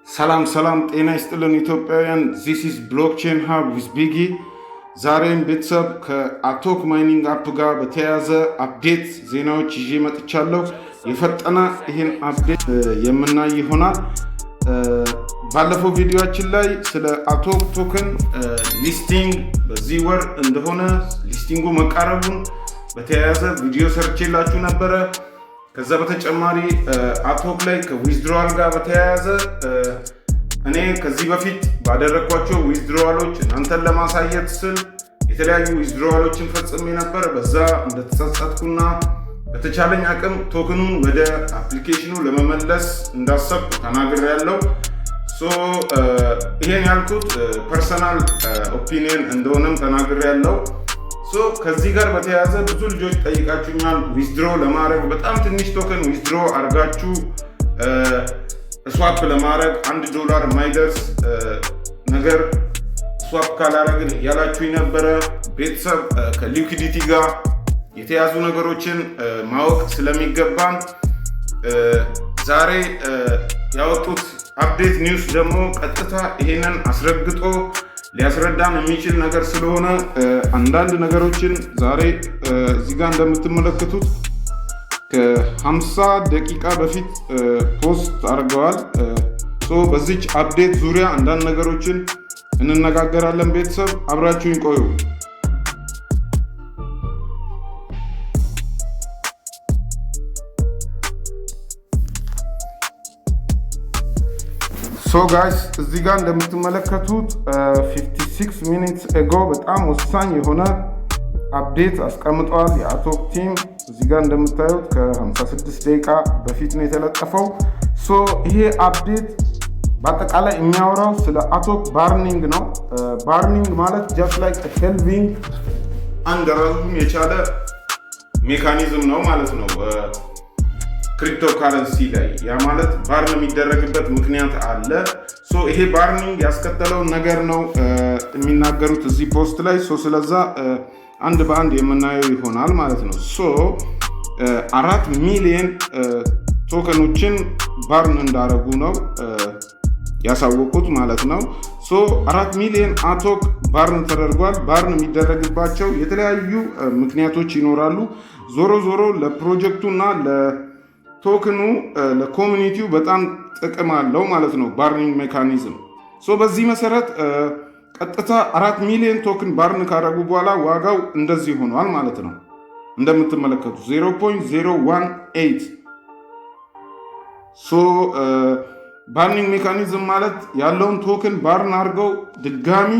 ሰላም ጤና ይስጥልን ኢትዮጵያውያን። ዚስ ኢዝ ብሎክቼን ሀብ ዊዝ ቢጊ። ዛሬም ቤተሰብ ከአቶክ ማይኒንግ አፕ ጋር በተያያዘ አፕዴት ዜናዎች ይዤ መጥቻለሁ። የፈጠነ ይህን አፕዴት የምናይ ይሆናል። ባለፈው ቪዲዮችን ላይ ስለ አቶክ ቶክን ሊስቲንግ በዚህ ወር እንደሆነ ሊስቲንጉ መቃረቡን በተያያዘ ቪዲዮ ሰርቼላችሁ ነበረ። ከዛ በተጨማሪ አቶክ ላይ ከዊዝድሮዋል ጋር በተያያዘ እኔ ከዚህ በፊት ባደረኳቸው ዊዝድሮዋሎች እናንተን ለማሳየት ስል የተለያዩ ዊዝድሮዋሎችን ፈጽሜ ነበር። በዛ እንደተጸጸትኩና በተቻለኝ አቅም ቶክኑን ወደ አፕሊኬሽኑ ለመመለስ እንዳሰብኩ ተናግሬያለሁ። ይሄን ያልኩት ፐርሰናል ኦፒኒየን እንደሆነም ተናግሬያለሁ። ከዚህ ጋር በተያያዘ ብዙ ልጆች ጠይቃችሁኛል። ዊዝድሮ ለማድረግ በጣም ትንሽ ቶከን ዊዝድሮ አድርጋችሁ ስዋፕ ለማድረግ $1 የማይደርስ ነገር ስዋፕ ካላረግን ያላችሁኝ ነበረ። ቤተሰብ ከሊኩዲቲ ጋር የተያዙ ነገሮችን ማወቅ ስለሚገባን ዛሬ ያወጡት አፕዴት ኒውስ ደግሞ ቀጥታ ይሄንን አስረግጦ ሊያስረዳን የሚችል ነገር ስለሆነ አንዳንድ ነገሮችን ዛሬ እዚህ ጋር እንደምትመለከቱት ከ50 ደቂቃ በፊት ፖስት አድርገዋል። በዚች አፕዴት ዙሪያ አንዳንድ ነገሮችን እንነጋገራለን። ቤተሰብ አብራችሁኝ ቆዩ። ጋይስ እዚህ ጋር እንደምትመለከቱት 56 ሚኒትስ ኤጎ በጣም ወሳኝ የሆነ አፕዴት አስቀምጠዋል የአቶክ ቲም። እዚህ ጋር እንደምታዩት ከ56 ደቂቃ በፊት ነው የተለጠፈው። ይሄ አፕዴት በአጠቃላይ የሚያወራው ስለ አቶክ ባርኒንግ ነው። ባርኒንግ ማለት ጀስት ላይክ ሄልቪንግ አንድ ራሱን የቻለ ሜካኒዝም ነው ማለት ነው ክሪፕቶ ካረንሲ ላይ። ያ ማለት ባርን የሚደረግበት ምክንያት አለ። ይሄ ባርኒንግ ያስከተለውን ነገር ነው የሚናገሩት እዚህ ፖስት ላይ። ስለዛ አንድ በአንድ የምናየው ይሆናል ማለት ነው። 4 ሚሊዮን ቶከኖችን ባርን እንዳረጉ ነው ያሳወቁት ማለት ነው። 4 ሚሊዮን አቶክ ባርን ተደርጓል። ባርን የሚደረግባቸው የተለያዩ ምክንያቶች ይኖራሉ። ዞሮ ለፕሮጀክቱ እና ቶክኑ ለኮሚኒቲው በጣም ጥቅም አለው ማለት ነው ባርኒንግ ሜካኒዝም። በዚህ መሰረት ቀጥታ 4 ሚሊዮን ቶክን ባርን ካደረጉ በኋላ ዋጋው እንደዚህ ሆኗል ማለት ነው። እንደምትመለከቱ 0.018 ባርኒንግ ሜካኒዝም ማለት ያለውን ቶክን ባርን አድርገው ድጋሚ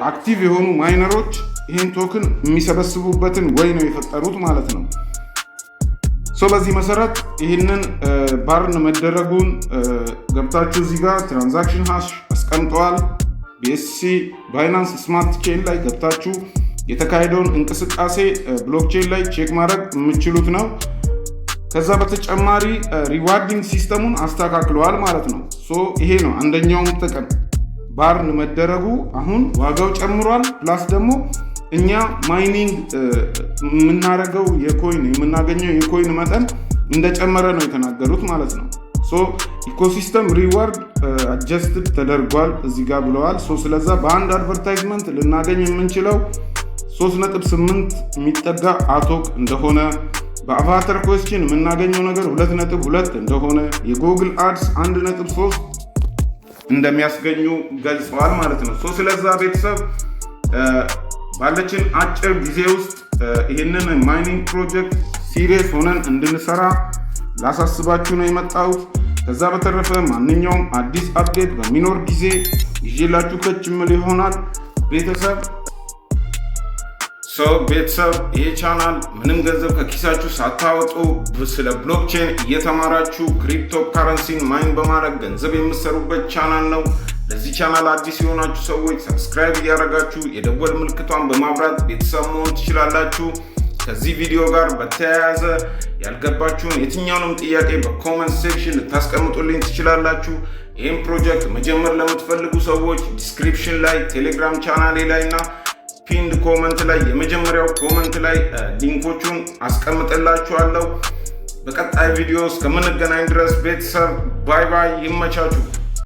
አክቲቭ የሆኑ ማይነሮች ይህን ቶክን የሚሰበስቡበትን ወይ ነው የፈጠሩት ማለት ነው። በዚህ መሰረት ይህንን ባርን መደረጉን ገብታችሁ እዚህ ጋር ትራንዛክሽን ሃሽ አስቀምጠዋል። BSC ባይናንስ ስማርት ቼን ላይ ገብታችሁ የተካሄደውን እንቅስቃሴ ብሎክቼን ላይ ቼክ ማድረግ የምችሉት ነው። ከዛ በተጨማሪ ሪዋርዲንግ ሲስተሙን አስተካክለዋል ማለት ነው። ይሄ ነው አንደኛውም ጥቅም ባርን መደረጉ። አሁን ዋጋው ጨምሯል። ፕላስ ደግሞ እኛ ማይኒንግ የምናደርገው የምናገኘው የኮይን መጠን እንደጨመረ ነው የተናገሩት ማለት ነው። ኢኮሲስተም ሪዋርድ አጀስትድ ተደርጓል እዚህ ጋር ብለዋል። ስለዛ በአንድ አድቨርታይዝመንት ልናገኝ የምንችለው 3.8 የሚጠጋ አቶክ እንደሆነ፣ በአቫተር ኮስችን የምናገኘው ነገር 2.2 እንደሆነ፣ የጉግል አድስ 1.3 እንደሚያስገኙ ገልጸዋል ማለት ነው። ስለዛ ቤተሰብ ባለችን አጭር ጊዜ ውስጥ ይህንን ማይኒንግ ፕሮጀክት ሲሪየስ ሆነን እንድንሰራ ላሳስባችሁ ነው የመጣሁት። ከዛ በተረፈ ማንኛውም አዲስ አፕዴት በሚኖር ጊዜ ይዤላችሁ ከችምል ይሆናል። ቤተሰብ ይሄ ቻናል ምንም ገንዘብ ከኪሳችሁ ሳታወጡ ስለ ብሎክቼን እየተማራችሁ ክሪፕቶ ካረንሲን ማይን በማድረግ ገንዘብ የምትሰሩበት ቻናል ነው። ለዚህ ቻናል አዲስ የሆናችሁ ሰዎች ሰብስክራይብ እያደረጋችሁ የደወል ምልክቷን በማብራት ቤተሰብ መሆን ትችላላችሁ። ከዚህ ቪዲዮ ጋር በተያያዘ ያልገባችሁን የትኛውንም ጥያቄ በኮመንት ሴክሽን ልታስቀምጡልኝ ትችላላችሁ። ይህም ፕሮጀክት መጀመር ለምትፈልጉ ሰዎች ዲስክሪፕሽን ላይ ቴሌግራም ቻናሌ ላይ እና ፒንድ ኮመንት ላይ የመጀመሪያው ኮመንት ላይ ሊንኮቹን አስቀምጥላችኋለሁ። በቀጣይ ቪዲዮ እስከምንገናኝ ድረስ ቤተሰብ ባይ ባይ፣ ይመቻችሁ።